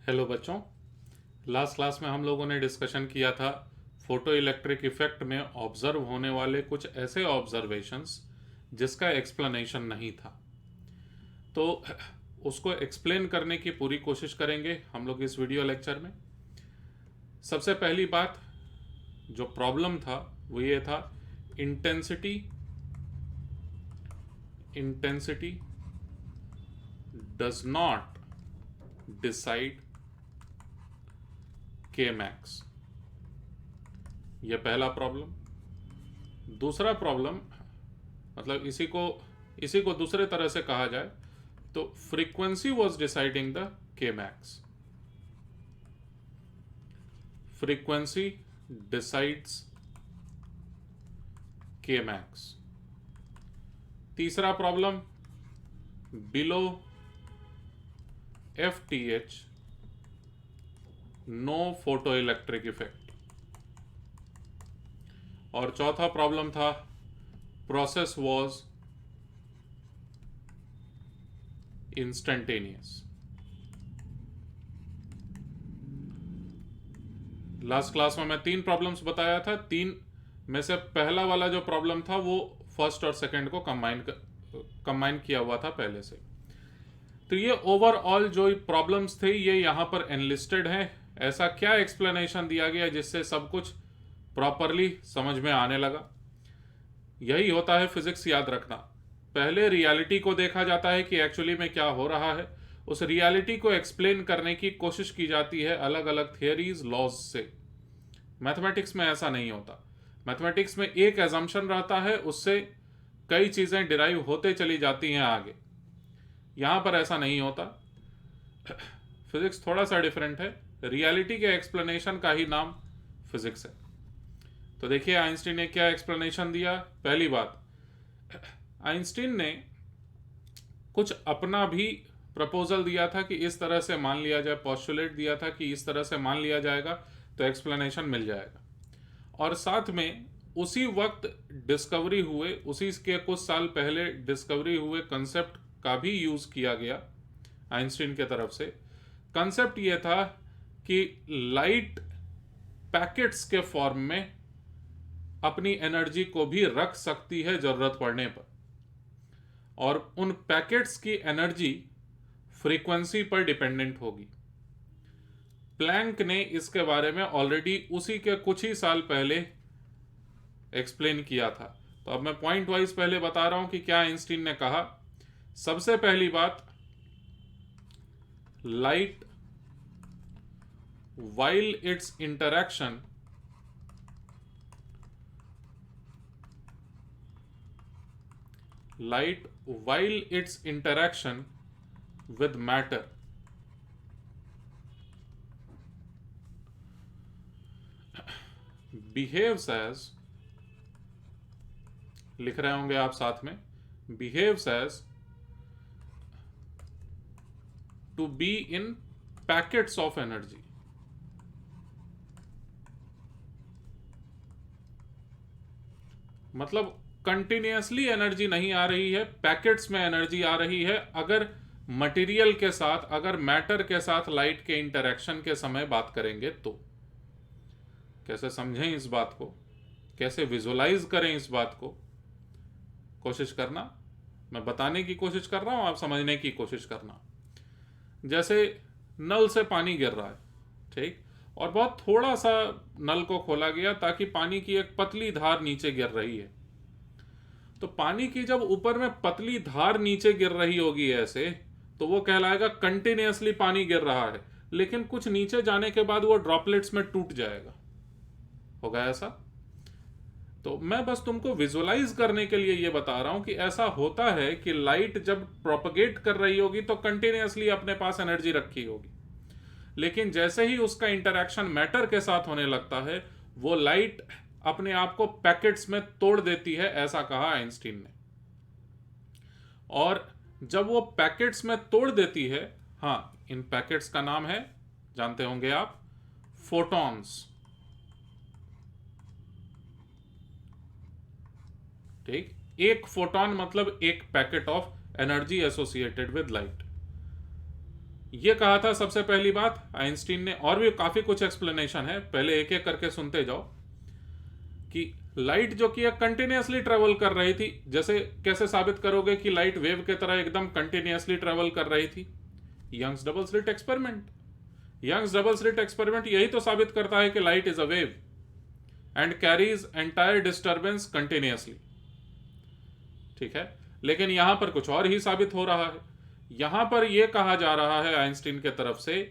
Hello बच्चों। Last class में हम लोगों ने डिस्कशन किया था फोटो इलेक्ट्रिक इफेक्ट में ऑब्जर्व होने वाले कुछ ऐसे ऑब्जर्वेशंस जिसका एक्सप्लेनेशन नहीं था। तो उसको एक्सप्लेन करने की पूरी कोशिश करेंगे हम लोग इस वीडियो लेक्चर में। सबसे पहली बात जो प्रॉब्लम था वो ये था, intensity intensity does not decide के मैक्स। ये पहला प्रॉब्लम। दूसरा प्रॉब्लम, मतलब इसी को दूसरे तरह से कहा जाए तो frequency was deciding the K max. Frequency decides K max. तीसरा problem, below F T H no photoelectric effect. और चौथा प्रॉब्लम था, process was instantaneous. Last class में मैं 3 प्रॉब्लम्स बताया था। 3 में से पहला वाला जो प्रॉब्लम था वो फर्स्ट और सेकंड को कंबाइन किया हुआ था पहले से। तो ये ओवरऑल जो प्रॉब्लम्स थे ये यहां पर एनलिस्टेड हैं। ऐसा क्या एक्सप्लेनेशन दिया गया जिससे सब कुछ प्रॉपरली समझ में आने लगा। यही होता है फिजिक्स, याद रखना। पहले रियलिटी को देखा जाता है कि एक्चुअली में क्या हो रहा है, उस रियलिटी को एक्सप्लेन करने की कोशिश की जाती है अलग अलग थियरीज, लॉज से। मैथमेटिक्स में ऐसा नहीं होता। मैथमेटिक्स में एक एजम्पशन रहता है, उससे कई चीजें डिराइव होते चली जाती हैं आगे। यहां पर ऐसा नहीं होता। फिजिक्स थोड़ा सा डिफरेंट है। रियलिटी के एक्सप्लेनेशन का ही नाम फिजिक्स है। तो देखिए आइंस्टीन ने क्या एक्सप्लेनेशन दिया। पहली बात, आइंस्टीन ने कुछ अपना भी प्रपोजल दिया था कि इस तरह से मान लिया जाए, पॉस्टुलेट दिया था कि इस तरह से मान लिया जाएगा तो एक्सप्लेनेशन मिल जाएगा। और साथ में उसी वक्त डिस्कवरी हुए, उसी के कुछ साल पहले डिस्कवरी हुए कंसेप्ट का भी यूज किया गया आइंस्टीन के तरफ से। कंसेप्ट यह था कि लाइट पैकेट्स के फॉर्म में अपनी एनर्जी को भी रख सकती है जरूरत पड़ने पर, और उन पैकेट्स की एनर्जी फ्रीक्वेंसी पर डिपेंडेंट होगी। प्लैंक ने इसके बारे में ऑलरेडी उसी के कुछ ही साल पहले एक्सप्लेन किया था। तो अब मैं पॉइंट वाइज पहले बता रहा हूं कि क्या आइंस्टीन ने कहा। सबसे पहली बात, light while its interaction light while its interaction with matter behaves as, लिख रहे होंगे आप साथ में, behaves as to be in packets of energy। मतलब कंटिन्यूसली एनर्जी नहीं आ रही है, पैकेट्स में एनर्जी आ रही है। अगर मटेरियल के साथ, अगर मैटर के साथ लाइट के इंटरेक्शन के समय बात करेंगे तो कैसे समझें इस बात को, कैसे विजुलाइज करें इस बात को, कोशिश करना। मैं बताने की कोशिश कर रहा हूं, आप समझने की कोशिश करना। जैसे नल से पानी गिर रहा है, ठीक, और बहुत थोड़ा सा नल को खोला गया ताकि पानी की एक पतली धार नीचे गिर रही है। तो पानी की जब ऊपर में पतली धार नीचे गिर रही होगी ऐसे, तो वो कहलाएगा कंटिन्यूसली पानी गिर रहा है। लेकिन कुछ नीचे जाने के बाद वो ड्रॉपलेट्स में टूट जाएगा। होगा ऐसा? तो मैं बस तुमको विजुअलाइज करने के लिए ये बता रहा हूं कि ऐसा होता है कि लाइट जब प्रोपगेट कर रही होगी तो कंटिन्यूसली अपने पास एनर्जी रखी होगी, लेकिन जैसे ही उसका इंटरेक्शन मैटर के साथ होने लगता है, वो लाइट अपने आप को पैकेट्स में तोड़ देती है, ऐसा कहा आइंस्टीन ने। और जब वो पैकेट्स में तोड़ देती है, हाँ, इन पैकेट्स का नाम है, जानते होंगे आप, फोटॉन्स। ठीक, एक फोटॉन मतलब एक packet of energy associated with light. ये कहा था सबसे पहली बात आइंस्टीन ने, और भी काफी कुछ एक्सप्लेनेशन है, पहले एक एक करके सुनते जाओ। कि लाइट जो कि कंटिन्यूअसली ट्रेवल कर रही थी, जैसे कैसे साबित करोगे कि लाइट वेव के तरह एकदम कंटिन्यूअसली ट्रेवल कर रही थी? Young's double slit experiment. Young's double slit experiment यही तो साबित करता है कि light is a wave and carries entire disturbance continuously. ठीक है, लेकिन यहां पर कुछ और ही साबित हो रहा है। यहां पर यह कहा जा रहा है आइंस्टीन के तरफ से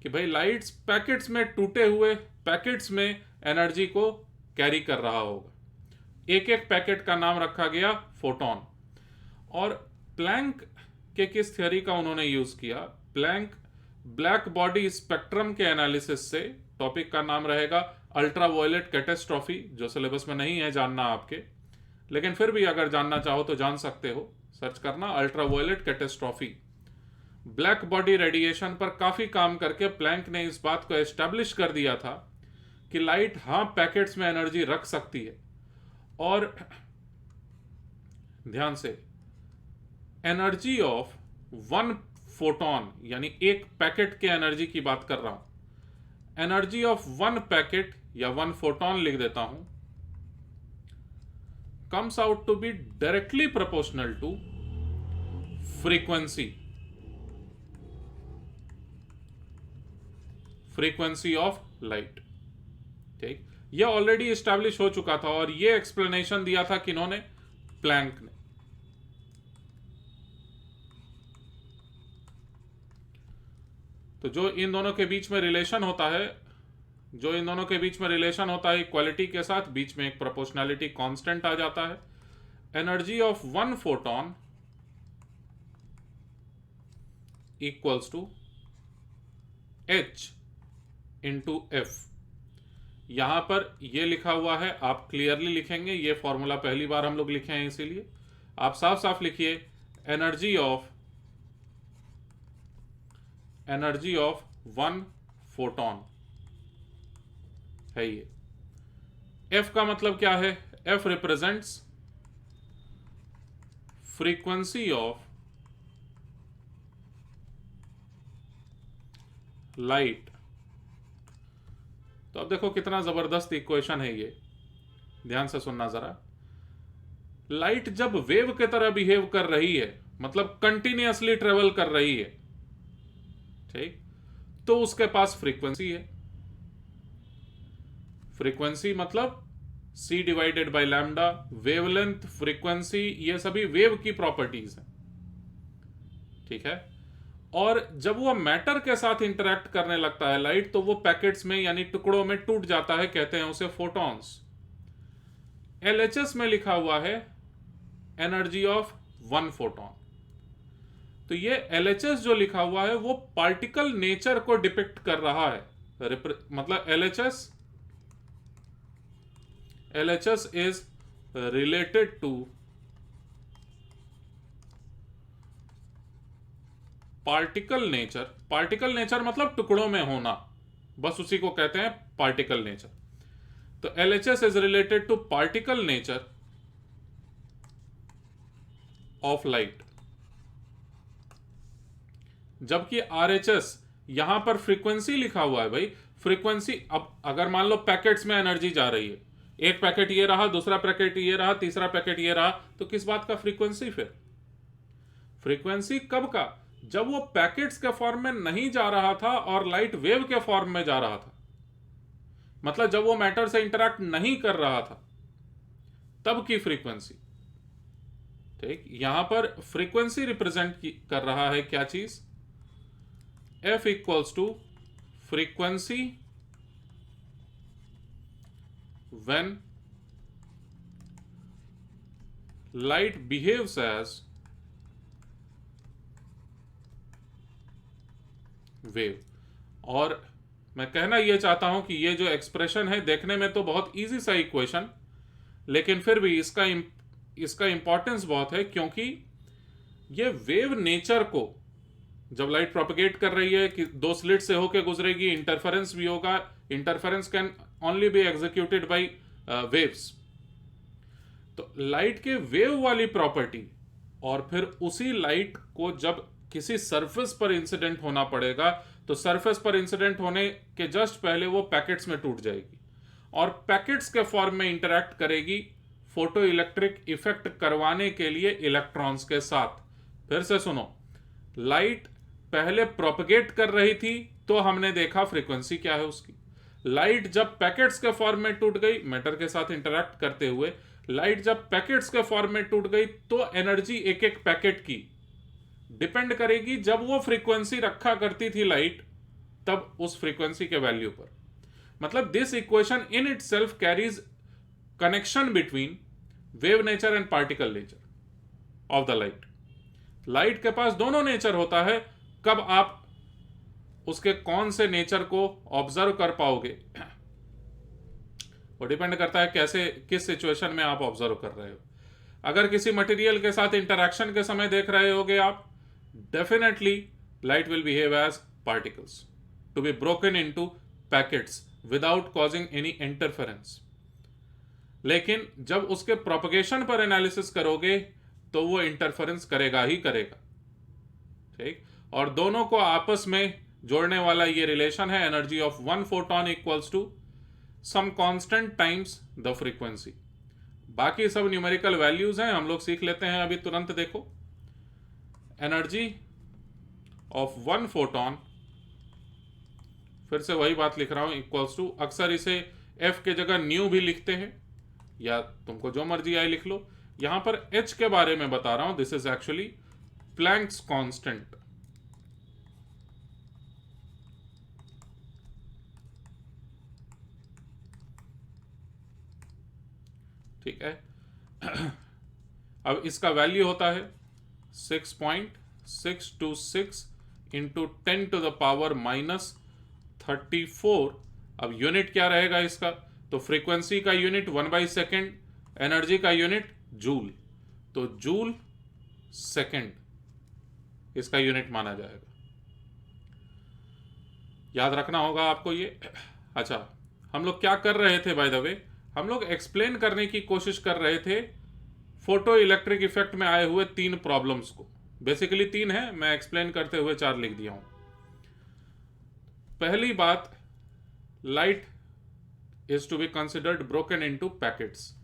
कि भाई लाइट्स पैकेट्स में, टूटे हुए पैकेट्स में एनर्जी को कैरी कर रहा होगा। एक एक पैकेट का नाम रखा गया फोटोन। और प्लैंक के किस थ्योरी का उन्होंने यूज किया? प्लैंक ब्लैक बॉडी स्पेक्ट्रम के एनालिसिस से, टॉपिक का नाम रहेगा अल्ट्रावायलेट कैटेस्ट्रॉफी, जो सिलेबस में नहीं है जानना आपके, लेकिन फिर भी अगर जानना चाहो तो जान सकते हो, सर्च करना ultraviolet catastrophe. Black body radiation पर काफी काम करके प्लैंक ने इस बात को एस्टैब्लिश कर दिया था कि लाइट हाँ पैकेट्स में एनर्जी रख सकती है। और ध्यान से, एनर्जी ऑफ वन फोटोन, यानी एक पैकेट के एनर्जी की बात कर रहा हूं। एनर्जी ऑफ वन पैकेट या वन फोटोन लिख देता हूं, comes out to be directly proportional to frequency of light। ठीक, यह ऑलरेडी एस्टैब्लिश हो चुका था और यह एक्सप्लेनेशन दिया था किन्होंने? प्लैंक ने। तो जो इन दोनों के बीच में रिलेशन होता है, इक्वालिटी के साथ, बीच में एक प्रोपोर्शनैलिटी कांस्टेंट आ जाता है। Energy of one photon equals to H into F. यहां पर यह लिखा हुआ है, आप क्लियरली लिखेंगे, यह फॉर्मूला पहली बार हम लोग लिखे हैं, इसीलिए आप साफ साफ लिखिए एनर्जी ऑफ वन फोटोन है ये। एफ का मतलब क्या है? F represents frequency of light. तो अब देखो कितना जबरदस्त इक्वेशन है ये, ध्यान से सुनना जरा। लाइट जब वेव के तरह बिहेव कर रही है, मतलब कंटिन्यूअसली ट्रेवल कर रही है, ठीक, तो उसके पास फ्रीक्वेंसी है। फ्रीक्वेंसी मतलब c divided by lambda, wavelength, frequency, ये सभी वेव की प्रॉपर्टीज हैं। ठीक है, और जब वो मैटर के साथ इंटरेक्ट करने लगता है लाइट, तो वो पैकेट्स में यानी टुकड़ों में टूट जाता है, कहते हैं उसे फोटॉन्स। LHS में लिखा हुआ है एनर्जी ऑफ वन फोटोन। तो ये LHS जो लिखा हुआ है वो पार्टिकल नेचर को डिपिक्ट कर रहा है। मतलब LHS is related to particle nature. Particle nature मतलब टुकड़ों में होना, बस उसी को कहते हैं पार्टिकल नेचर। तो LHS is related to particle nature of light, जबकि RHS यहां पर फ्रीक्वेंसी लिखा हुआ है। भाई फ्रीक्वेंसी, अब अगर मान लो पैकेट्स में एनर्जी जा रही है, एक पैकेट ये रहा, दूसरा पैकेट ये रहा, तीसरा पैकेट ये रहा, तो किस बात का फ्रीक्वेंसी? फिर फ्रीक्वेंसी कब का? जब वो पैकेट्स के फॉर्म में नहीं जा रहा था और लाइट वेव के फॉर्म में जा रहा था, मतलब जब वो मैटर से इंटरैक्ट नहीं कर रहा था, तब की फ्रीक्वेंसी। ठीक, यहां पर फ्रीक्वेंसी रिप्रेजेंट कर रहा है क्या चीज? F equals to frequency when light behaves as wave। और मैं कहना यह चाहता हूं कि ये जो एक्सप्रेशन है देखने में तो बहुत इजी सा इक्वेशन, लेकिन फिर भी इसका इंपॉर्टेंस बहुत है, क्योंकि ये वेव नेचर को, जब लाइट प्रोपेगेट कर रही है कि दो स्लिट से होकर गुजरेगी, इंटरफेरेंस भी होगा, interference can only be executed by waves. तो लाइट के वेव वाली प्रॉपर्टी, और फिर उसी लाइट को जब किसी सरफेस पर इंसिडेंट होना पड़ेगा, तो सरफेस पर इंसिडेंट होने के जस्ट पहले वो पैकेट्स में टूट जाएगी और पैकेट्स के फॉर्म में इंटरैक्ट करेगी फोटो इलेक्ट्रिक इफेक्ट करवाने के लिए इलेक्ट्रॉन्स के साथ। फिर से सुनो, लाइट पहले प्रोपगेट कर रही थी तो हमने देखा फ्रीक्वेंसी क्या है उसकी। लाइट जब पैकेट्स के फॉर्म में टूट गई, मैटर के साथ इंटरैक्ट करते हुए, लाइट जब पैकेट्स के फॉर्म में टूट गई तो एनर्जी एक एक पैकेट की डिपेंड करेगी, जब वो फ्रीक्वेंसी रखा करती थी लाइट तब उस फ्रीक्वेंसी के वैल्यू पर। मतलब this equation in itself carries connection between wave nature and particle nature of the light. Light के पास दोनों नेचर होता है, कब आप उसके कौन से नेचर को ऑब्जर्व कर पाओगे वो डिपेंड करता है कैसे, किस सिचुएशन में आप ऑब्जर्व कर रहे हो। अगर किसी मटेरियल के साथ इंटरैक्शन के समय देख रहे होगे आप, definitely light will behave as particles to be broken into packets without causing any interference. लेकिन जब उसके प्रोपगेशन पर एनालिसिस करोगे तो वो इंटरफेरेंस करेगा ही करेगा, ठीक। और दोनों को आपस में जोड़ने वाला ये रिलेशन है, energy of one photon equals to some constant times the frequency. बाकी सब न्यूमेरिकल वैल्यूज हैं, हम लोग सीख लेते हैं अभी तुरंत। देखो, एनर्जी ऑफ वन फोटोन, फिर से वही बात लिख रहा हूं, इक्वल्स टू, अक्सर इसे एफ के जगह न्यू भी लिखते हैं या तुमको जो मर्जी आए लिख लो। यहां पर एच के बारे में बता रहा हूं, this is actually Planck's constant. ठीक है। अब इसका वैल्यू होता है 6.626 इंटू 10 टू द पावर -34। अब यूनिट क्या रहेगा इसका, तो फ्रीक्वेंसी का यूनिट 1/सेकेंड, एनर्जी का यूनिट जूल, तो जूल सेकेंड इसका यूनिट माना जाएगा। याद रखना होगा आपको ये। अच्छा, हम लोग क्या कर रहे थे बाय द वे, हम लोग एक्सप्लेन करने की कोशिश कर रहे थे फोटो इलेक्ट्रिक इफेक्ट में आए हुए 3 प्रॉब्लम्स को। बेसिकली 3 है, मैं एक्सप्लेन करते हुए 4 लिख दिया हूं। पहली बात, light is to be considered broken into packets.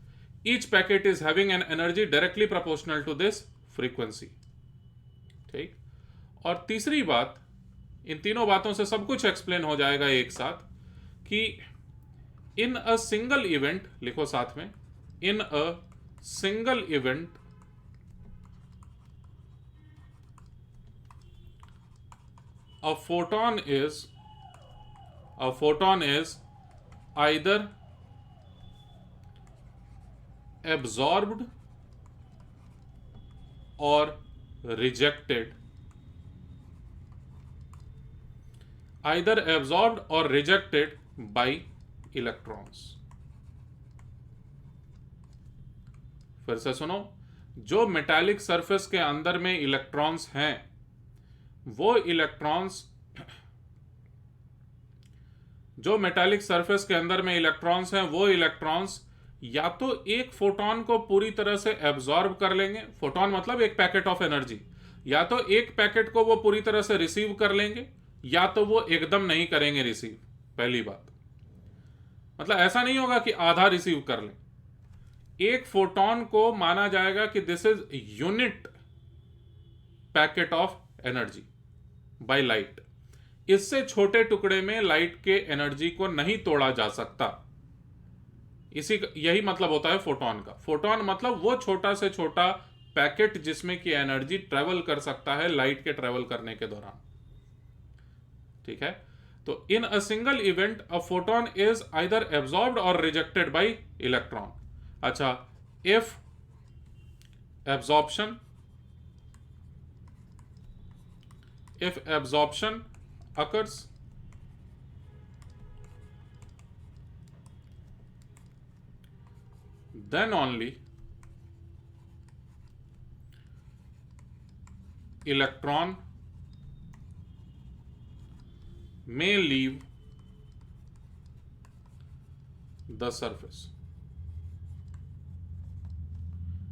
Each packet is having an energy directly proportional to this frequency. ठीक। और तीसरी बात, इन तीनों बातों से सब कुछ एक्सप्लेन हो जाएगा एक साथ, कि इन अ सिंगल इवेंट, लिखो साथ में, in a single event a photon is either absorbed or rejected, either absorbed or rejected by electrons। फिर से सुनो, जो मेटालिक सरफेस के अंदर में इलेक्ट्रॉन्स हैं, वो इलेक्ट्रॉन्स, जो मेटालिक सरफेस के अंदर में इलेक्ट्रॉन्स हैं, वो इलेक्ट्रॉन्स या तो एक फोटोन को पूरी तरह से एब्जॉर्ब कर लेंगे, फोटोन मतलब एक पैकेट ऑफ एनर्जी, या तो एक पैकेट को वो पूरी तरह से रिसीव कर लेंगे, या तो वो एकदम नहीं करेंगे रिसीव। पहली बात, मतलब ऐसा नहीं होगा कि आधा रिसीव कर लें। एक फोटोन को माना जाएगा कि this is unit packet of energy by light. इससे छोटे टुकड़े में लाइट के एनर्जी को नहीं तोड़ा जा सकता। यही मतलब होता है फोटोन का। फोटोन मतलब वो छोटा से छोटा पैकेट जिसमें की एनर्जी ट्रेवल कर सकता है लाइट के ट्रेवल करने के दौरान। ठीक है, तो in a single event a photon is either absorbed or rejected by electron. अच्छा, if absorption occurs, then only electron may leave the surface,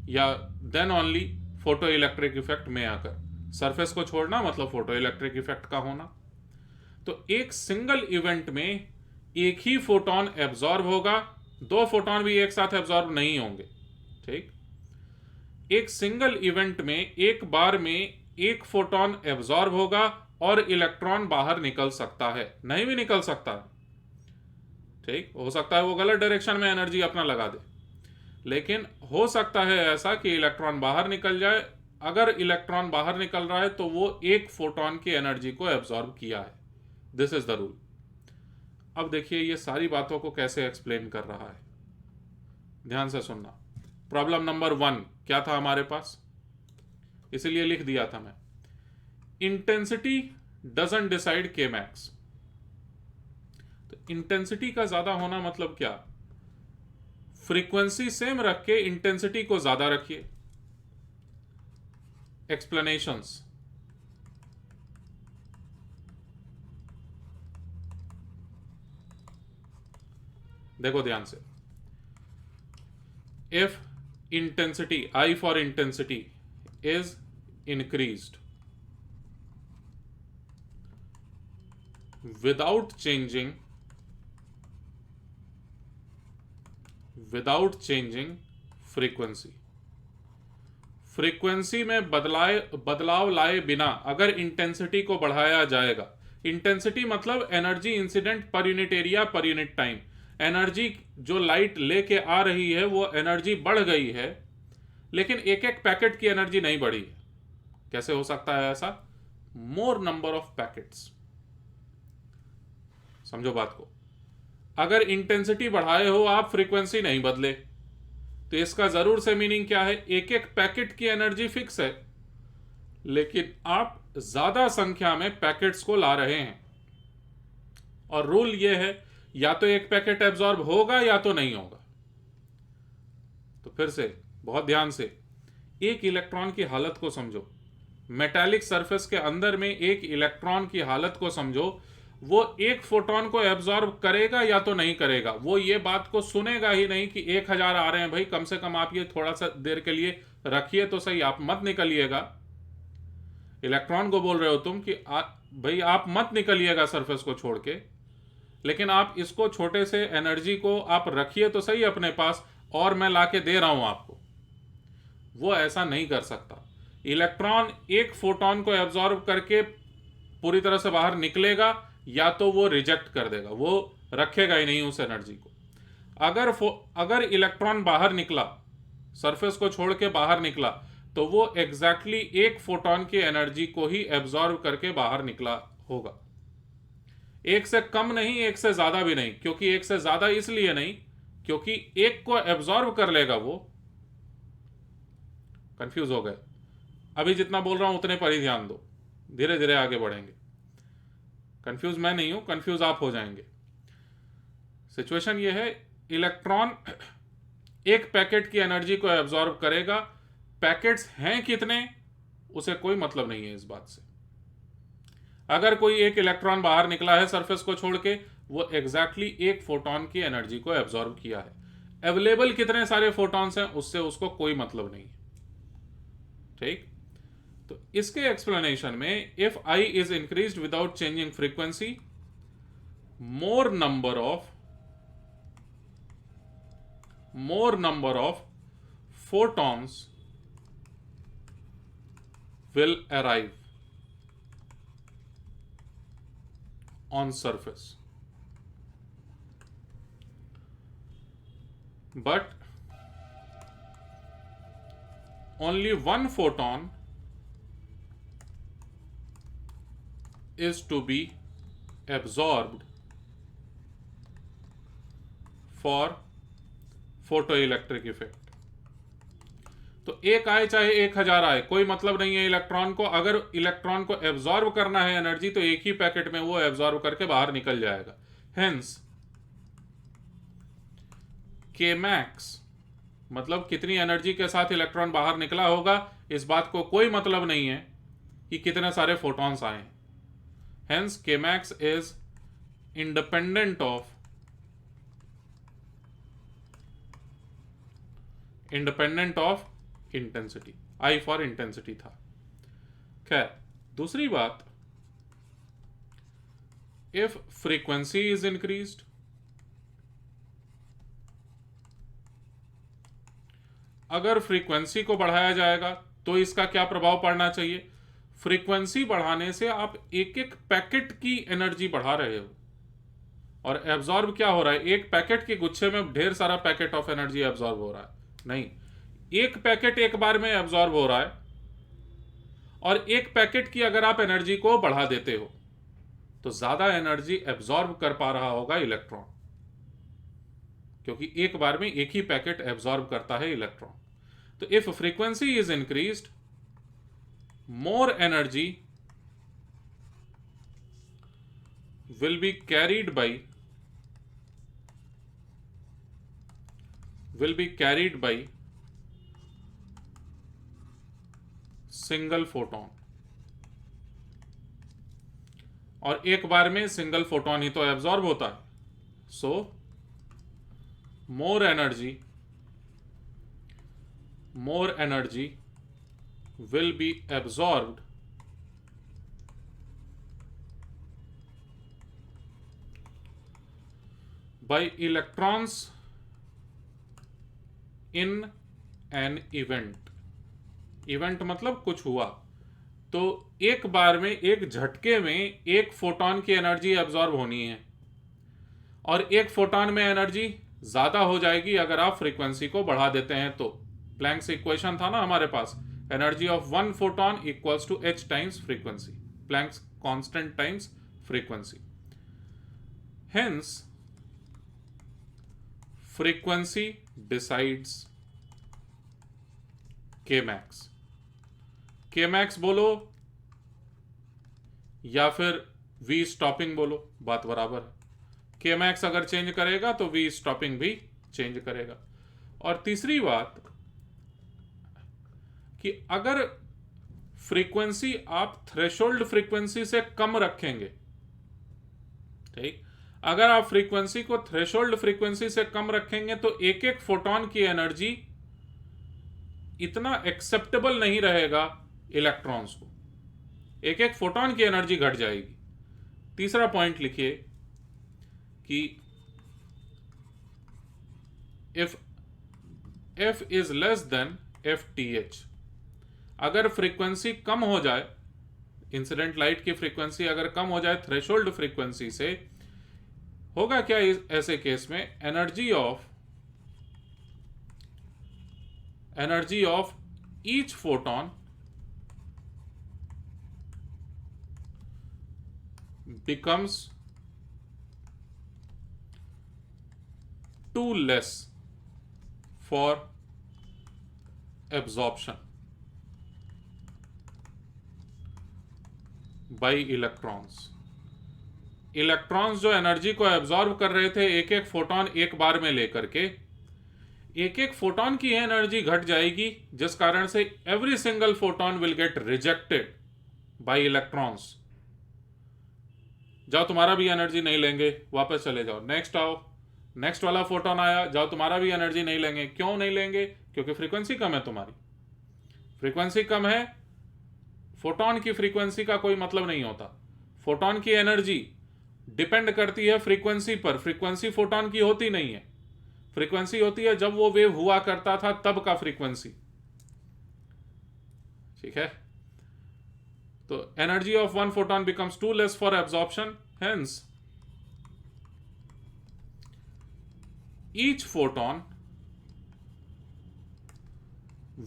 या then only photoelectric effect may occur। Surface को छोड़ना मतलब फोटो इलेक्ट्रिक इफेक्ट का होना। तो एक single event में एक ही फोटोन एब्जॉर्ब होगा, दो फोटोन भी एक साथ एब्जॉर्ब नहीं होंगे। ठीक, एक सिंगल इवेंट में एक बार में एक फोटोन एब्जॉर्ब होगा और इलेक्ट्रॉन बाहर निकल सकता है, नहीं भी निकल सकता। ठीक, हो सकता है वो गलत डायरेक्शन में एनर्जी अपना लगा दे, लेकिन हो सकता है ऐसा कि इलेक्ट्रॉन बाहर निकल जाए। अगर इलेक्ट्रॉन बाहर निकल रहा है तो वो एक फोटोन की एनर्जी को एब्जॉर्ब किया है। This is the rule. अब देखिए ये सारी बातों को कैसे एक्सप्लेन कर रहा है, ध्यान से सुनना। प्रॉब्लम नंबर 1 क्या था हमारे पास, इसीलिए लिख दिया था मैं, इंटेंसिटी डजंट डिसाइड के मैक्स। तो इंटेंसिटी का ज्यादा होना मतलब क्या, फ्रीक्वेंसी सेम रख के इंटेंसिटी को ज्यादा रखिए। एक्सप्लेनेशंस, देखो ध्यान से। If intensity, I for intensity is increased without changing frequency, frequency में बदलाव लाए बिना अगर इंटेंसिटी को बढ़ाया जाएगा, इंटेंसिटी मतलब energy incident per unit area per unit time, energy जो लाइट लेके आ रही है वो एनर्जी बढ़ गई है, लेकिन एक एक पैकेट की एनर्जी नहीं बढ़ी है। कैसे हो सकता है ऐसा, मोर नंबर ऑफ पैकेट्स। समझो बात को, अगर इंटेंसिटी बढ़ाए हो आप, फ्रीक्वेंसी नहीं बदले, तो इसका जरूर से मीनिंग क्या है, एक एक पैकेट की एनर्जी फिक्स है, लेकिन आप ज्यादा संख्या में पैकेट्स को ला रहे हैं। और रूल यह है, या तो एक पैकेट एब्जॉर्ब होगा या तो नहीं होगा। तो फिर से बहुत ध्यान से, एक इलेक्ट्रॉन की हालत को समझो, मेटालिक सरफेस के अंदर में एक इलेक्ट्रॉन की हालत को समझो। वो एक फोटोन को एब्जॉर्ब करेगा या तो नहीं करेगा, वो ये बात को सुनेगा ही नहीं कि 1000 आ रहे हैं भाई, कम से कम आप ये थोड़ा सा देर के लिए रखिए तो सही, आप मत निकलिएगा। इलेक्ट्रॉन को बोल रहे हो तुम कि भाई आप मत निकलिएगा सरफेस को छोड़ के, लेकिन आप इसको छोटे से एनर्जी को आप रखिए तो सही अपने पास, और मैं लाके दे रहा हूं आपको। वो ऐसा नहीं कर सकता। इलेक्ट्रॉन एक फोटोन को एब्जॉर्ब करके पूरी तरह से बाहर निकलेगा या तो वो रिजेक्ट कर देगा, वो रखेगा ही नहीं उस एनर्जी को। अगर इलेक्ट्रॉन बाहर निकला, सरफेस को छोड़ के बाहर निकला, तो वो एग्जैक्टली एक फोटोन की एनर्जी को ही एब्जॉर्ब करके बाहर निकला होगा। एक से कम नहीं, एक से ज्यादा भी नहीं, क्योंकि एक से ज्यादा इसलिए नहीं क्योंकि एक को एब्जॉर्ब कर लेगा वो। कंफ्यूज हो गए, अभी जितना बोल रहा हूं उतने पर ही ध्यान दो, धीरे धीरे आगे बढ़ेंगे। कंफ्यूज मैं नहीं हूं, कंफ्यूज आप हो जाएंगे। सिचुएशन ये है, इलेक्ट्रॉन एक पैकेट की एनर्जी को एब्जॉर्ब करेगा, पैकेट्स हैं कितने उसे कोई मतलब नहीं है इस बात से। अगर कोई एक इलेक्ट्रॉन बाहर निकला है सरफेस को छोड़ के, वो एग्जैक्टली एक फोटोन की एनर्जी को एब्जॉर्ब किया है। अवेलेबल कितने सारे फोटॉन्स हैं उससे उसको कोई मतलब नहीं है। ठीक, तो इसके एक्सप्लेनेशन में, if I is increased without changing frequency, more number of photons will arrive on surface, but only one photon is to be absorbed for photoelectric effect। तो एक आए चाहे 1000 आए, कोई मतलब नहीं है इलेक्ट्रॉन को। अगर इलेक्ट्रॉन को एब्जॉर्ब करना है एनर्जी, तो एक ही पैकेट में वो एब्जॉर्ब करके बाहर निकल जाएगा। हेंस के मैक्स मतलब कितनी एनर्जी के साथ इलेक्ट्रॉन बाहर निकला होगा, इस बात को कोई मतलब नहीं है कि कितने सारे फोटॉन्स आए। हेंस के max is independent of intensity. I for intensity था। खैर, दूसरी बात, इफ फ्रीक्वेंसी इज इंक्रीज्ड, अगर फ्रीक्वेंसी को बढ़ाया जाएगा तो इसका क्या प्रभाव पड़ना चाहिए? फ्रीक्वेंसी बढ़ाने से आप एक एक पैकेट की एनर्जी बढ़ा रहे हो, और एब्जॉर्ब क्या हो रहा है? एक पैकेट के गुच्छे में ढेर सारा पैकेट ऑफ एनर्जी एब्जॉर्ब हो रहा है? नहीं, एक पैकेट एक बार में एब्जॉर्ब हो रहा है, और एक पैकेट की अगर आप एनर्जी को बढ़ा देते हो तो ज्यादा एनर्जी एब्जॉर्ब कर पा रहा होगा इलेक्ट्रॉन, क्योंकि एक बार में एक ही पैकेट एब्जॉर्ब करता है इलेक्ट्रॉन। तो if frequency is increased, more energy will be carried by single photon, और एक बार में सिंगल फोटोन ही तो एब्जॉर्ब होता है। सो more energy will be absorbed by electrons in an event। Event मतलब कुछ हुआ, तो एक बार में, एक झटके में एक फोटोन की एनर्जी एब्जॉर्ब होनी है, और एक फोटोन में एनर्जी ज्यादा हो जाएगी अगर आप फ्रीक्वेंसी को बढ़ा देते हैं। तो प्लैंक्स इक्वेशन था ना हमारे पास, energy of one photon equals to h times frequency, Planck's constant times frequency. Hence, frequency decides Kmax। Kmax बोलो या फिर V stopping बोलो, बात बराबर है। Kmax अगर चेंज करेगा तो V stopping भी चेंज करेगा। और तीसरी बात कि अगर फ्रीक्वेंसी आप थ्रेशोल्ड फ्रीक्वेंसी से कम रखेंगे, ठीक, अगर आप फ्रीक्वेंसी को थ्रेशोल्ड फ्रीक्वेंसी से कम रखेंगे तो एक एक फोटोन की एनर्जी इतना एक्सेप्टेबल नहीं रहेगा इलेक्ट्रॉन्स को, एक एक फोटोन की एनर्जी घट जाएगी। तीसरा पॉइंट लिखिए कि if f is less than fth, अगर फ्रीक्वेंसी कम हो जाए, इंसिडेंट लाइट की फ्रीक्वेंसी अगर कम हो जाए थ्रेशोल्ड फ्रीक्वेंसी से, होगा क्या ऐसे केस में? Energy of each photon becomes too less for absorption by electrons। Electrons जो एनर्जी को एब्जॉर्ब कर रहे थे एक एक फोटोन एक बार में लेकर के, एक एक फोटोन की एनर्जी घट जाएगी, जिस कारण से every single photon will get rejected by electrons. जाओ तुम्हारा भी एनर्जी नहीं लेंगे, वापस चले जाओ, नेक्स्ट आओ, नेक्स्ट वाला फोटोन आया, जाओ तुम्हारा भी एनर्जी नहीं लेंगे। क्यों नहीं लेंगे? क्योंकि फ्रीक्वेंसी कम है, तुम्हारी फ्रीक्वेंसी कम है। फोटोन की फ्रीक्वेंसी का कोई मतलब नहीं होता, फोटोन की एनर्जी डिपेंड करती है फ्रीक्वेंसी पर। फ्रीक्वेंसी फोटोन की होती नहीं है, फ्रीक्वेंसी होती है जब वो वेव हुआ करता था तब का फ्रीक्वेंसी, ठीक है। तो energy of one photon becomes too less for absorption, hence each photon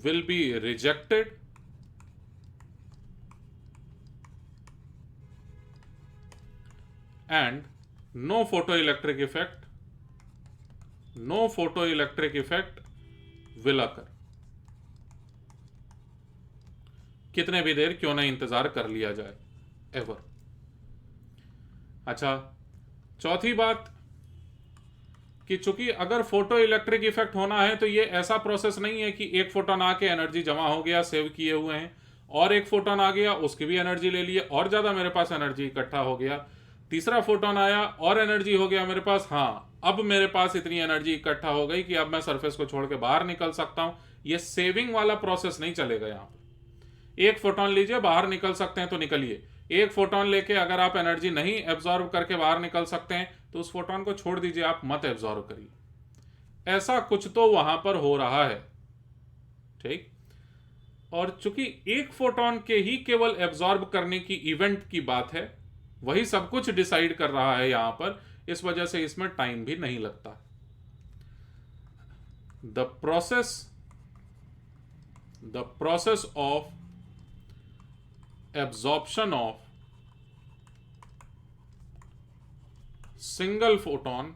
will be rejected and no photoelectric effect will occur। कितने भी देर क्यों नहीं इंतजार कर लिया जाए, एवर। अच्छा, चौथी बात कि चूंकि अगर फोटो इलेक्ट्रिक इफेक्ट होना है तो ये ऐसा प्रोसेस नहीं है कि एक फोटोन आके एनर्जी जमा हो गया, सेव किए हुए हैं, और एक फोटोन आ गया उसकी भी एनर्जी ले लिए और ज्यादा मेरे पास एनर्जी इकट्ठा हो गया, तीसरा फोटोन आया और एनर्जी हो गया मेरे पास, हाँ अब मेरे पास इतनी एनर्जी इकट्ठा हो गई कि अब मैं सरफेस को छोड़ के बाहर निकल सकता हूं। ये सेविंग वाला प्रोसेस नहीं चलेगा यहां पर। एक फोटोन लीजिए, बाहर निकल सकते हैं तो निकलिए। एक फोटोन लेके अगर आप एनर्जी नहीं एब्जॉर्ब करके बाहर निकल सकते हैं तो उस फोटोन को छोड़ दीजिए, आप मत एब्जॉर्ब करिए। ऐसा कुछ तो वहां पर हो रहा है, ठीक। और चूंकि एक फोटोन के ही केवल एब्जॉर्ब करने की इवेंट की बात है, वही सब कुछ डिसाइड कर रहा है यहां पर, इस वजह से इसमें टाइम भी नहीं लगता। The process of absorption of single photon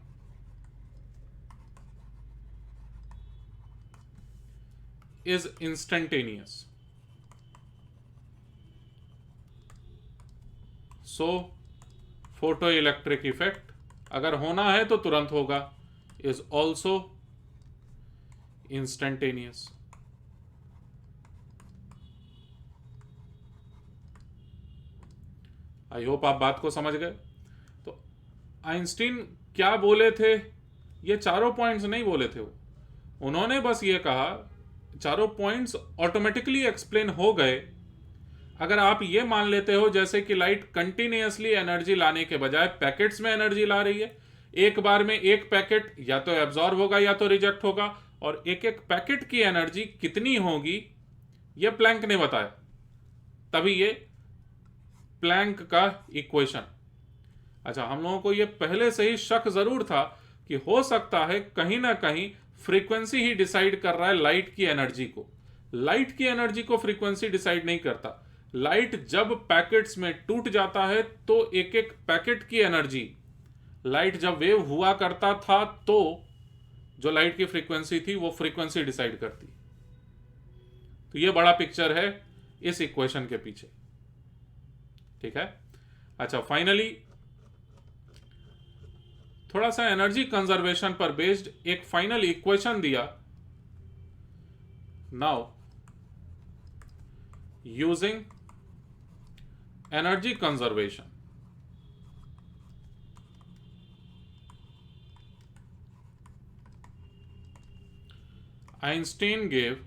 is instantaneous. So photoelectric effect अगर होना है तो तुरंत होगा, is also instantaneous. I hope आप बात को समझ गए। तो आइंस्टीन क्या बोले थे, ये चारों पॉइंट्स नहीं बोले थे वो, उन्होंने बस ये कहा, चारों पॉइंट्स ऑटोमेटिकली एक्सप्लेन हो गए अगर आप ये मान लेते हो जैसे कि लाइट कंटिन्यूअसली एनर्जी लाने के बजाय पैकेट्स में एनर्जी ला रही है। एक बार में एक पैकेट या तो एब्जॉर्ब होगा या तो रिजेक्ट होगा, और एक एक पैकेट की एनर्जी कितनी होगी ये प्लैंक ने बताया, तभी ये प्लैंक का इक्वेशन। अच्छा, हम लोगों को ये पहले से ही शक जरूर था कि हो सकता है कहीं ना कहीं फ्रीक्वेंसी ही डिसाइड कर रहा है लाइट की एनर्जी को। लाइट की एनर्जी को फ्रीक्वेंसी डिसाइड नहीं करता। लाइट जब पैकेट्स में टूट जाता है तो एक एक पैकेट की एनर्जी, लाइट जब वेव हुआ करता था तो जो लाइट की फ्रीक्वेंसी थी वो फ्रीक्वेंसी डिसाइड करती। तो ये बड़ा पिक्चर है इस इक्वेशन के पीछे, ठीक है। अच्छा, फाइनली थोड़ा सा एनर्जी कंजर्वेशन पर बेस्ड एक फाइनल इक्वेशन दिया। Now using energy conservation, Einstein gave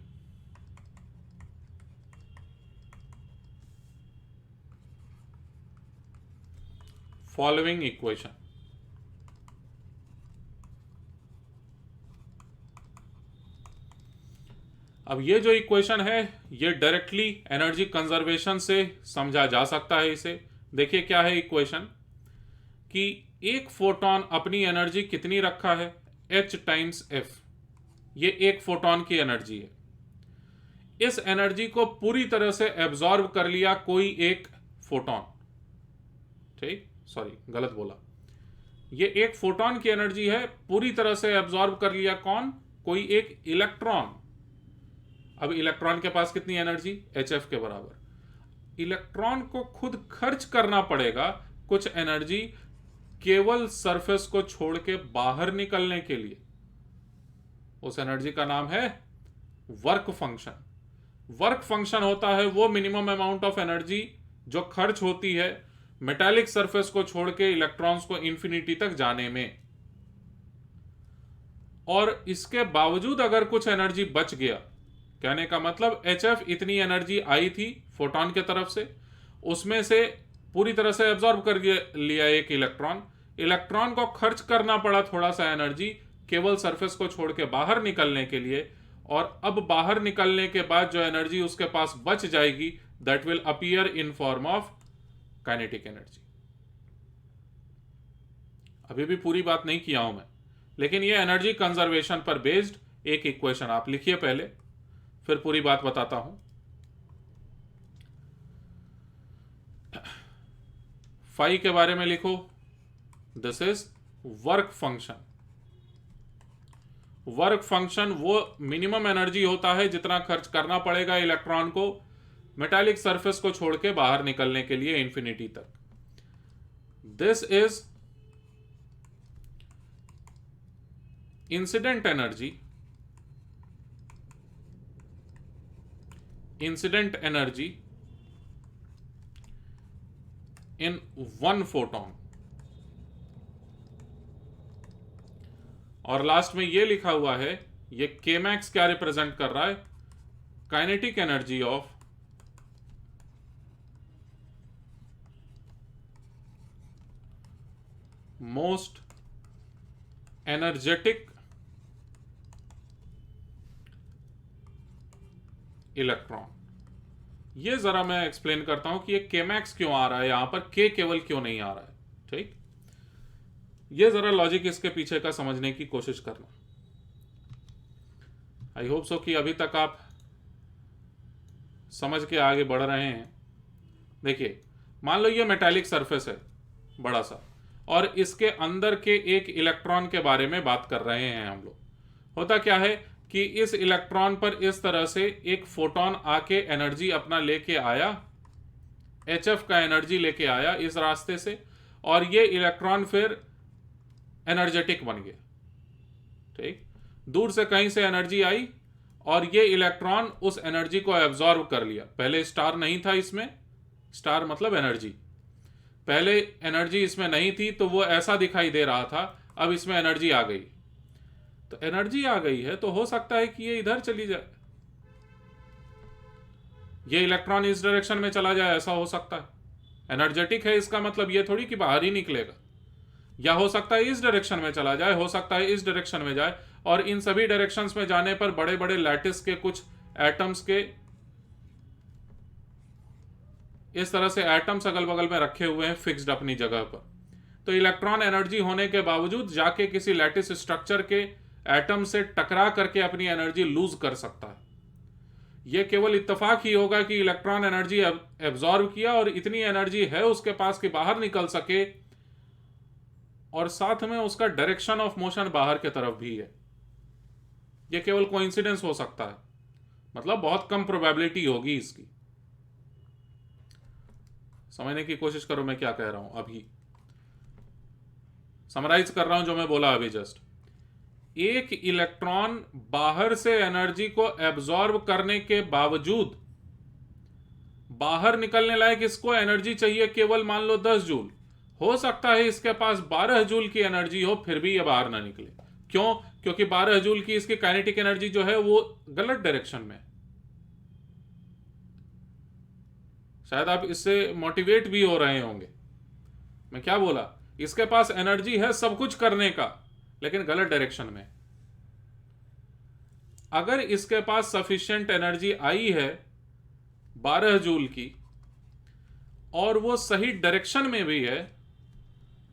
following equation. अब ये जो इक्वेशन है ये डायरेक्टली एनर्जी कंजर्वेशन से समझा जा सकता है। इसे देखिए क्या है इक्वेशन, कि एक फोटोन अपनी एनर्जी कितनी रखा है, h टाइम्स f। ये एक फोटोन की एनर्जी है। इस एनर्जी को पूरी तरह से एब्जॉर्ब कर लिया कोई एक फोटोन, ठीक, सॉरी गलत बोला, ये एक फोटोन की एनर्जी है, पूरी तरह से एब्जॉर्ब कर लिया कौन, कोई एक इलेक्ट्रॉन। अब इलेक्ट्रॉन के पास कितनी एनर्जी, hf के बराबर। इलेक्ट्रॉन को खुद खर्च करना पड़ेगा कुछ एनर्जी केवल सरफेस को छोड़ के बाहर निकलने के लिए। उस एनर्जी का नाम है वर्क फंक्शन। वर्क फंक्शन होता है वो मिनिमम अमाउंट ऑफ एनर्जी जो खर्च होती है मेटालिक सरफेस को छोड़ के इलेक्ट्रॉन्स को इंफिनिटी तक जाने में। और इसके बावजूद अगर कुछ एनर्जी बच गया, कहने का मतलब HF इतनी एनर्जी आई थी फोटोन के तरफ से, उसमें से पूरी तरह से एब्जॉर्ब कर लिया एक इलेक्ट्रॉन, इलेक्ट्रॉन को खर्च करना पड़ा थोड़ा सा एनर्जी केवल सरफेस को छोड़ के बाहर निकलने के लिए, और अब बाहर निकलने के बाद जो एनर्जी उसके पास बच जाएगी that will appear in form of kinetic energy. अभी भी पूरी बात नहीं किया हूं मैं, लेकिन ये एनर्जी कंजर्वेशन पर बेस्ड एक इक्वेशन आप लिखिए पहले, फिर पूरी बात बताता हूं। फाई के बारे में लिखो, this is work function. Work function वो मिनिमम एनर्जी होता है जितना खर्च करना पड़ेगा इलेक्ट्रॉन को मेटालिक सरफेस को छोड़ के बाहर निकलने के लिए इंफिनिटी तक। This is incident energy, incident energy in one photon. और लास्ट में ये लिखा हुआ है, ये Kmax क्या रिप्रेजेंट कर रहा है, kinetic energy of most energetic electron. ये जरा मैं एक्सप्लेन करता हूं कि ये के मैक्स क्यों आ रहा है यहां पर, के केवल क्यों नहीं आ रहा है। ठीक, ये जरा लॉजिक इसके पीछे का समझने की कोशिश करना। आई होप सो कि अभी तक आप समझ के आगे बढ़ रहे हैं। देखिए, मान लो ये मेटालिक सरफेस है बड़ा सा, और इसके अंदर के एक इलेक्ट्रॉन के बारे में बात कर रहे हैं हम लोग। होता क्या है कि इस इलेक्ट्रॉन पर इस तरह से एक फोटोन आके एनर्जी अपना लेके आया, HF का एनर्जी लेके आया इस रास्ते से, और ये इलेक्ट्रॉन फिर एनर्जेटिक बन गया। ठीक, दूर से कहीं से एनर्जी आई और ये इलेक्ट्रॉन उस एनर्जी को एब्जॉर्ब कर लिया। पहले स्टार नहीं था इसमें, स्टार मतलब एनर्जी, पहले एनर्जी इसमें नहीं थी तो वो ऐसा दिखाई दे रहा था, अब इसमें एनर्जी आ गई। तो एनर्जी आ गई है तो हो सकता है कि ये इधर चली जाए, ये इलेक्ट्रॉन इस डायरेक्शन में चला जाए, ऐसा हो सकता है। एनर्जेटिक है इसका मतलब ये थोड़ी कि बाहर ही निकलेगा, या हो सकता है इस डायरेक्शन में चला जाए, हो सकता है इस डायरेक्शन में जाए, और इन सभी डायरेक्शंस में जाने पर बड़े बड़े लैटिस के कुछ एटम्स के इस तरह से एटम्स अगल बगल में रखे हुए हैं फिक्स्ड अपनी जगह पर। तो इलेक्ट्रॉन एनर्जी होने के बावजूद जाके किसी लैटिस स्ट्रक्चर के एटम से टकरा करके अपनी एनर्जी लूज कर सकता है। यह केवल इत्तेफाक ही होगा कि इलेक्ट्रॉन एनर्जी एब्जॉर्ब किया और इतनी एनर्जी है उसके पास कि बाहर निकल सके, और साथ में उसका डायरेक्शन ऑफ मोशन बाहर की तरफ भी है। यह केवल कोइंसिडेंस हो सकता है, मतलब बहुत कम प्रोबेबिलिटी होगी इसकी। समझने की कोशिश करो मैं क्या कह रहा हूं। अभी समराइज कर रहा हूं जो मैं बोला अभी जस्ट। एक इलेक्ट्रॉन बाहर से एनर्जी को एब्जॉर्ब करने के बावजूद बाहर निकलने लायक इसको एनर्जी चाहिए केवल मान लो 10 जूल। हो सकता है इसके पास 12 जूल की एनर्जी हो फिर भी ये बाहर ना निकले। क्यों? क्योंकि 12 जूल की इसकी काइनेटिक एनर्जी जो है वो गलत डायरेक्शन में। शायद आप इससे मोटिवेट भी हो रहे होंगे। मैं क्या बोला? इसके पास एनर्जी है सब कुछ करने का, लेकिन गलत डायरेक्शन में। अगर इसके पास सफिशिएंट एनर्जी आई है 12 जूल की और वो सही डायरेक्शन में भी है,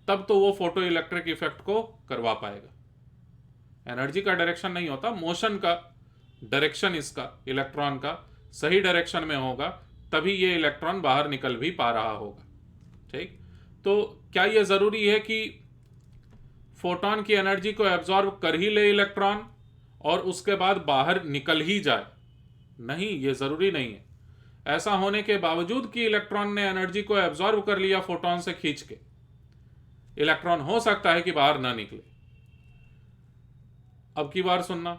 तब तो वो फोटो इलेक्ट्रिक इफेक्ट को करवा पाएगा। एनर्जी का डायरेक्शन नहीं होता, मोशन का डायरेक्शन इसका इलेक्ट्रॉन का सही डायरेक्शन में होगा, तभी ये इलेक्ट्रॉन बाहर निकल भी पा रहा होगा। ठीक, तो क्या ये जरूरी है कि फोटोन की एनर्जी को एब्जॉर्ब कर ही ले इलेक्ट्रॉन और उसके बाद बाहर निकल ही जाए? नहीं, ये जरूरी नहीं है। ऐसा होने के बावजूद कि इलेक्ट्रॉन ने एनर्जी को एब्जॉर्ब कर लिया फोटोन से खींच के, इलेक्ट्रॉन हो सकता है कि बाहर ना निकले। अब की बार सुनना,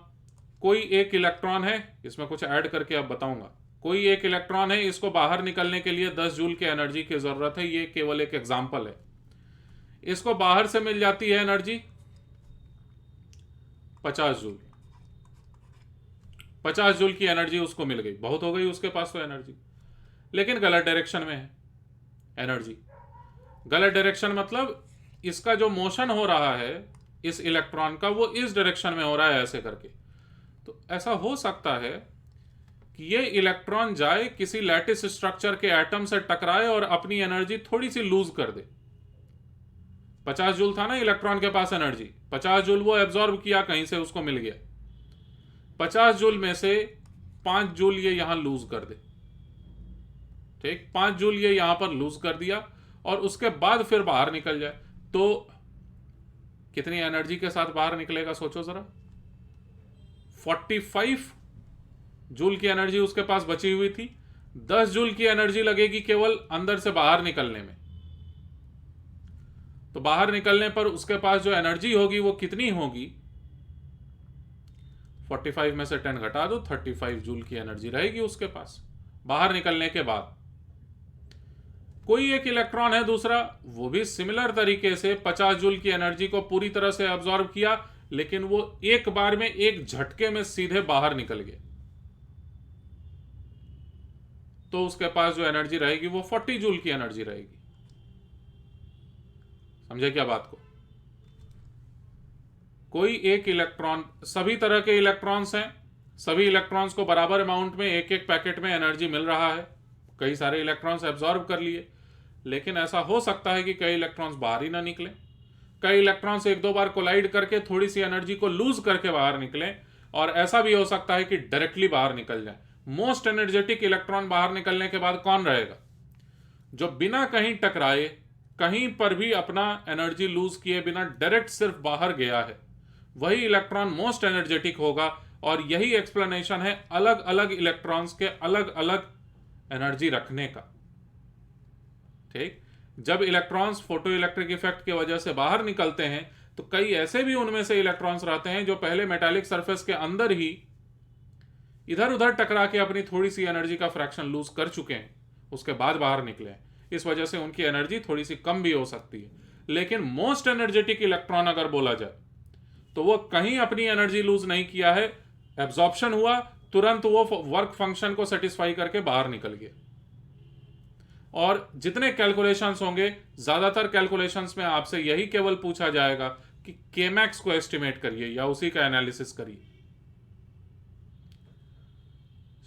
कोई एक इलेक्ट्रॉन है, इसमें कुछ ऐड करके अब बताऊंगा। कोई एक इलेक्ट्रॉन है, इसको बाहर निकलने के लिए 10 जूल की एनर्जी की जरूरत है। ये केवल एक एग्जांपल है। इसको बाहर से मिल जाती है एनर्जी 50 जूल। 50 जूल की एनर्जी उसको मिल गई, बहुत हो गई उसके पास तो एनर्जी, लेकिन गलत डायरेक्शन में है एनर्जी। गलत डायरेक्शन मतलब इसका जो मोशन हो रहा है इस इलेक्ट्रॉन का, वो इस डायरेक्शन में हो रहा है ऐसे करके। तो ऐसा हो सकता है कि ये इलेक्ट्रॉन जाए किसी लैटिस स्ट्रक्चर के एटम से टकराए और अपनी एनर्जी थोड़ी सी लूज कर दे। 50 जूल था ना इलेक्ट्रॉन के पास एनर्जी, 50 जूल वो एब्जॉर्ब किया कहीं से, उसको मिल गया। 50 जूल में से 5 जूल ये यहां लूज कर दे। ठीक, 5 जूल ये यहां पर लूज कर दिया और उसके बाद फिर बाहर निकल जाए, तो कितनी एनर्जी के साथ बाहर निकलेगा सोचो जरा। 45 जूल की एनर्जी उसके पास बची हुई थी, 10 जूल की एनर्जी लगेगी केवल अंदर से बाहर निकलने में। तो बाहर निकलने पर उसके पास जो एनर्जी होगी वो कितनी होगी? 45 में से 10 घटा दो, 35 जूल की एनर्जी रहेगी उसके पास बाहर निकलने के बाद। कोई एक इलेक्ट्रॉन है दूसरा, वो भी सिमिलर तरीके से 50 जूल की एनर्जी को पूरी तरह से एब्जॉर्ब किया, लेकिन वो एक बार में एक झटके में सीधे बाहर निकल गए। तो उसके पास जो एनर्जी रहेगी वो 40 जूल की एनर्जी रहेगी। समझे क्या बात को? कोई एक इलेक्ट्रॉन, सभी तरह के इलेक्ट्रॉन्स हैं, सभी इलेक्ट्रॉन्स को बराबर अमाउंट में एक एक पैकेट में एनर्जी मिल रहा है, कई सारे इलेक्ट्रॉन्स एब्जॉर्ब कर लिए, लेकिन ऐसा हो सकता है कि कई इलेक्ट्रॉन्स बाहर ही ना निकले, कई इलेक्ट्रॉन्स एक दो बार कोलाइड करके थोड़ी सी एनर्जी को लूज करके बाहर निकले, और ऐसा भी हो सकता है कि डायरेक्टली बाहर निकल जाए। मोस्ट एनर्जेटिक इलेक्ट्रॉन बाहर निकलने के बाद कौन रहेगा? जो बिना कहीं टकराए, कहीं पर भी अपना एनर्जी लूज किए बिना डायरेक्ट सिर्फ बाहर गया है, वही इलेक्ट्रॉन मोस्ट एनर्जेटिक होगा। और यही एक्सप्लेनेशन है अलग अलग इलेक्ट्रॉन्स के अलग अलग एनर्जी रखने का। ठीक, जब इलेक्ट्रॉन्स फोटो इलेक्ट्रिक इफेक्ट की वजह से बाहर निकलते हैं तो कई ऐसे भी उनमें से इलेक्ट्रॉन्स रहते हैं जो पहले मेटालिक सरफेस के अंदर ही इधर उधर टकरा के अपनी थोड़ी सी एनर्जी का फ्रैक्शन लूज कर चुके हैं, उसके बाद बाहर निकले हैं। इस वजह से उनकी एनर्जी थोड़ी सी कम भी हो सकती है। लेकिन मोस्ट एनर्जेटिक इलेक्ट्रॉन अगर बोला जाए तो वो कहीं अपनी एनर्जी लूज नहीं किया है, एब्जॉर्प्शन हुआ, तुरंत वो वर्क फंक्शन को सेटिस्फाई करके बाहर निकल गया। और जितने कैलकुलेशंस होंगे, ज्यादातर कैलकुलेशंस में आपसे यही केवल पूछा जाएगा कि केमैक्स को एस्टिमेट करिए या उसी का एनालिसिस करिए।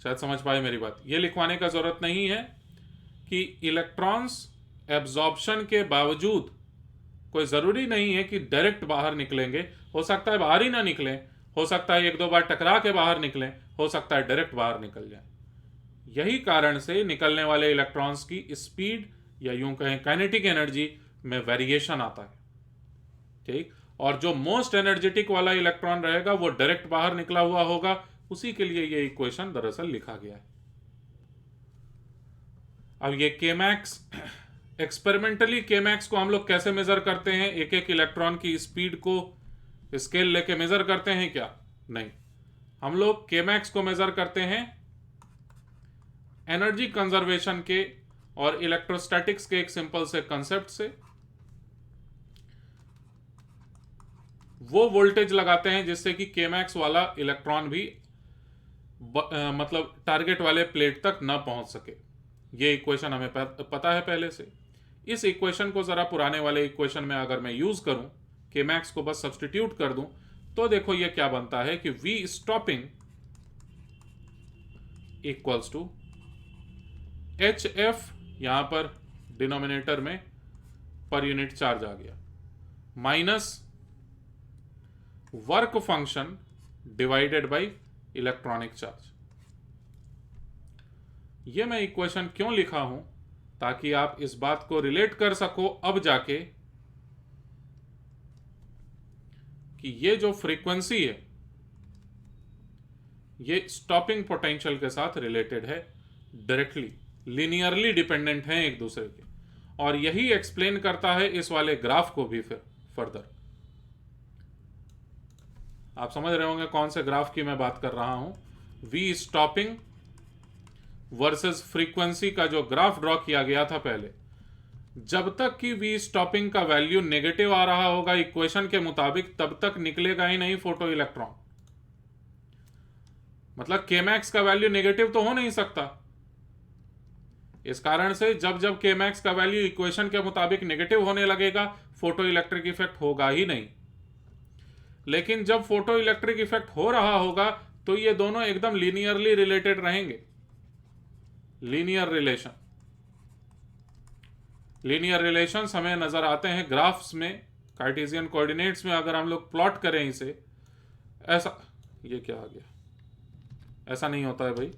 शायद समझ पाए मेरी बात। ये लिखवाने का जरूरत नहीं है कि इलेक्ट्रॉन्स एब्जॉर्प्शन के बावजूद कोई जरूरी नहीं है कि डायरेक्ट बाहर निकलेंगे, हो सकता है बाहर ही ना निकले, हो सकता है एक दो बार टकरा के बाहर निकले, हो सकता है डायरेक्ट बाहर निकल जाए। यही कारण से निकलने वाले इलेक्ट्रॉन्स की स्पीड या यूं कहें काइनेटिक एनर्जी में वेरिएशन आता है। ठीक, और जो मोस्ट एनर्जेटिक वाला इलेक्ट्रॉन रहेगा वो डायरेक्ट बाहर निकला हुआ होगा, उसी के लिए ये इक्वेशन दरअसल लिखा गया है। अब ये केमैक्स, एक्सपेरिमेंटली केमैक्स को हम लोग कैसे मेजर करते हैं? एक एक इलेक्ट्रॉन की स्पीड को स्केल लेके मेजर करते हैं क्या? नहीं, हम लोग केमैक्स को मेजर करते हैं एनर्जी कंजर्वेशन के और इलेक्ट्रोस्टैटिक्स के एक सिंपल से कंसेप्ट से। वो वोल्टेज लगाते हैं जिससे कि केमैक्स वाला इलेक्ट्रॉन भी मतलब टारगेट वाले प्लेट तक ना पहुंच सके। ये इक्वेशन हमें पता है पहले से। इस इक्वेशन को जरा पुराने वाले इक्वेशन में अगर मैं यूज करूं, केमैक्स को बस सब्स्टिट्यूट कर दूं, तो देखो ये क्या बनता है कि V stopping equals to HF, यहां पर डिनोमिनेटर में पर यूनिट चार्ज आ गया, minus work function divided by electronic charge. ये मैं इक्वेशन क्यों लिखा हूं? ताकि आप इस बात को रिलेट कर सको अब जाके कि ये जो फ्रीक्वेंसी है ये स्टॉपिंग पोटेंशियल के साथ रिलेटेड है, डायरेक्टली लीनियरली डिपेंडेंट हैं एक दूसरे के। और यही एक्सप्लेन करता है इस वाले ग्राफ को भी फिर फर्दर। आप समझ रहे होंगे कौन से ग्राफ की मैं बात कर रहा हूं। V स्टॉपिंग वर्सेस फ्रीक्वेंसी का जो ग्राफ ड्रॉ किया गया था पहले, जब तक कि V स्टॉपिंग का वैल्यू नेगेटिव आ रहा होगा इक्वेशन के मुताबिक, तब तक निकलेगा ही नहीं फोटो इलेक्ट्रॉन। मतलब Kmax का वैल्यू नेगेटिव तो हो नहीं सकता। इस कारण से जब जब Kmax का वैल्यू इक्वेशन के मुताबिक नेगेटिव होने लगेगा, फोटो इलेक्ट्रिक इफेक्ट होगा ही नहीं। लेकिन जब फोटो इलेक्ट्रिक इफेक्ट हो रहा होगा तो ये दोनों एकदम लीनियरली रिलेटेड रहेंगे। लीनियर रिलेशंस हमें नजर आते हैं ग्राफ्स में, कार्टेशियन कोऑर्डिनेट्स में। अगर हम लोग प्लॉट करें इसे ऐसा, ये क्या आ गया, ऐसा नहीं होता है भाई,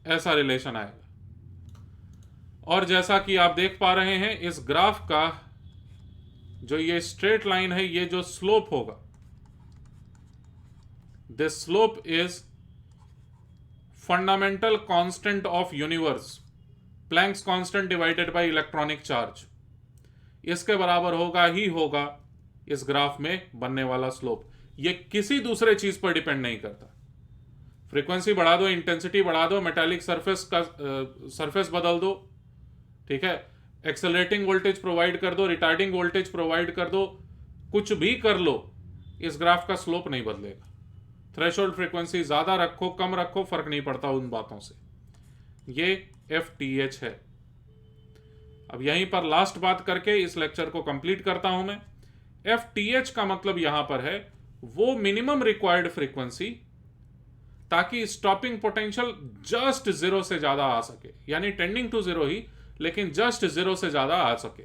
ऐसा रिलेशन आएगा। और जैसा कि आप देख पा रहे हैं इस ग्राफ का जो ये स्ट्रेट लाइन है, ये जो स्लोप होगा, this slope is fundamental constant of universe, Planck's constant divided by electronic charge. इसके बराबर होगा ही होगा इस ग्राफ में बनने वाला स्लोप। ये किसी दूसरे चीज पर डिपेंड नहीं करता। फ्रीक्वेंसी बढ़ा दो, इंटेंसिटी बढ़ा दो, मेटालिक सरफेस का सरफेस बदल दो, ठीक है, एक्सेलरेटिंग वोल्टेज प्रोवाइड कर दो, रिटार्डिंग वोल्टेज प्रोवाइड कर दो, कुछ भी कर लो, इस ग्राफ का स्लोप नहीं बदलेगा। थ्रेशोल्ड फ्रीक्वेंसी ज्यादा रखो कम रखो फर्क नहीं पड़ता उन बातों से। ये FTH है। अब यहीं पर लास्ट बात करके इस लेक्चर को कंप्लीट करता हूं मैं FTH का मतलब यहां पर है वो मिनिमम रिक्वायर्ड फ्रीक्वेंसी ताकि स्टॉपिंग पोटेंशियल जस्ट जीरो से ज्यादा आ सके, यानी टेंडिंग टू जीरो ही, लेकिन जस्ट जीरो से ज्यादा आ सके।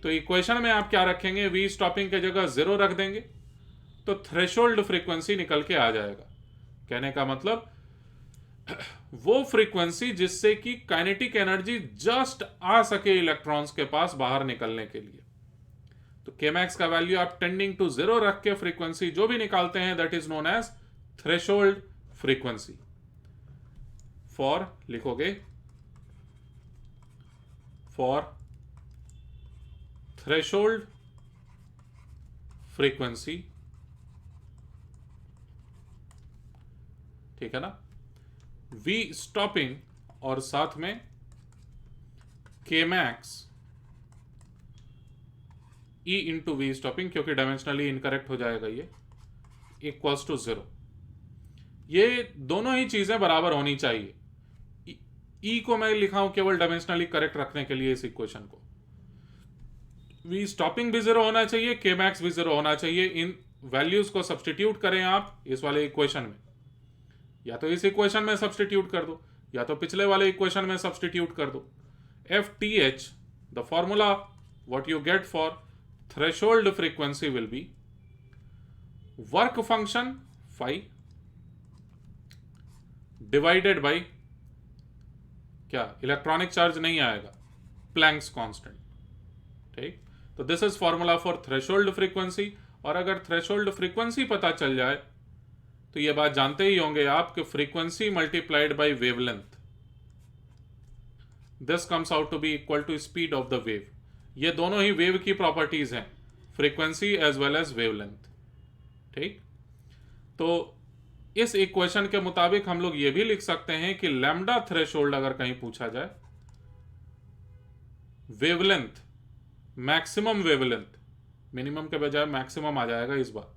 तो इक्वेशन में आप क्या रखेंगे, वी स्टॉपिंग के जगह जीरो रख देंगे तो थ्रेशोल्ड फ्रीक्वेंसी निकल के आ जाएगा। कहने का मतलब वो फ्रीक्वेंसी जिससे कि काइनेटिक एनर्जी जस्ट आ सके इलेक्ट्रॉन्स के पास बाहर निकलने के लिए। तो Kmax का वैल्यू आप टेंडिंग टू जीरो रख के फ्रीक्वेंसी जो भी निकालते हैं that is known as threshold frequency. For लिखोगे फॉर थ्रेशोल्ड फ्रीक्वेंसी, ठीक है ना, वी स्टॉपिंग और साथ में Kmax E into V stopping, क्योंकि डायमेंशनली इनकरेक्ट हो जाएगा ये, इक्वल्स टू जीरो। ये दोनों ही चीजें बराबर होनी चाहिए। E को मैं लिखा हूं केवल डायमेंशनली करेक्ट रखने के लिए इस इक्वेशन को। वी स्टॉपिंग भी जीरो होना चाहिए, Kmax भी जीरो होना चाहिए। इन वैल्यूज को सब्सटीट्यूट करें आप इस वाले इक्वेशन में, या तो इस इक्वेशन में सब्सटीट्यूट कर दो या तो पिछले वाले इक्वेशन में सब्सटीट्यूट कर दो। FTH, the formula what you get for threshold frequency will be work function phi divided by क्या, इलेक्ट्रॉनिक चार्ज नहीं आएगा, प्लैंक्स कांस्टेंट। ठीक, तो this is formula for threshold frequency. और अगर थ्रेशोल्ड फ्रीक्वेंसी पता चल जाए तो ये बात जानते ही होंगे आप कि frequency multiplied by wavelength, this comes out to be equal to speed of the wave. ये दोनों ही वेव की प्रॉपर्टीज हैं, frequency as well as wavelength. ठीक, तो इस इक्वेशन के मुताबिक हम लोग ये भी लिख सकते हैं कि लैम्डा थ्रेशोल्ड अगर कहीं पूछा जाए, वेवलेंथ, मैक्सिमम वेवलेंथ, मिनिमम के बजाय मैक्सिमम आ जाएगा इस बार,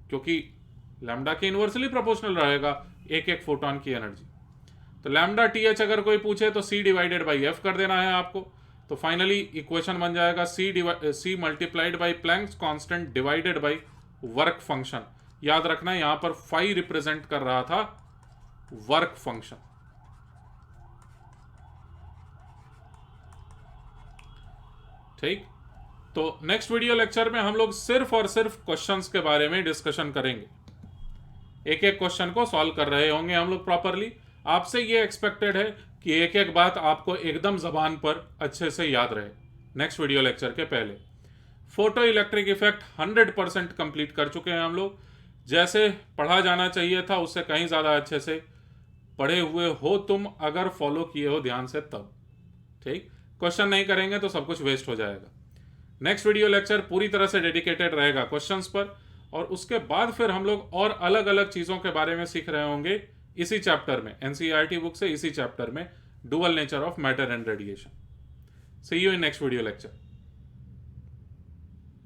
क्योंकि लैम्डा के इनवर्सली प्रोपोर्शनल रहेगा एक एक फोटोन की एनर्जी। तो लैम्डा TH अगर कोई पूछे तो C डिवाइडेड बाई F कर देना है आपको। तो फाइनली इक्वेशन बन जाएगा C multiplied by Planck's constant divided by work function. याद रखना यहां पर phi रिप्रेजेंट कर रहा था वर्क फंक्शन। ठीक, तो नेक्स्ट वीडियो लेक्चर में हम लोग सिर्फ और सिर्फ क्वेश्चंस के बारे में डिस्कशन करेंगे। एक एक क्वेश्चन को सॉल्व कर रहे होंगे हम लोग प्रॉपरली। आपसे ये एक्सपेक्टेड है कि एक एक बात आपको एकदम जबान पर अच्छे से याद रहे। नेक्स्ट वीडियो लेक्चर के पहले फोटो इलेक्ट्रिक इफेक्ट 100% कंप्लीट कर चुके हैं हम लोग। जैसे पढ़ा जाना चाहिए था उससे कहीं ज़्यादा अच्छे से पढ़े हुए हो तुम, अगर फॉलो किए हो ध्यान से तब। ठीक, क्वेश्चन नहीं करेंगे तो सब कुछ वेस्ट हो जाएगा। नेक्स्ट वीडियो लेक्चर पूरी तरह से डेडिकेटेड रहेगा क्वेश्चंस पर, और उसके बाद फिर हम लोग और अलग अलग चीज़ों के बारे में सीख रहे होंगे इसी चैप्टर में, NCERT बुक से इसी चैप्टर में, dual nature of matter and radiation. See you in next video lecture.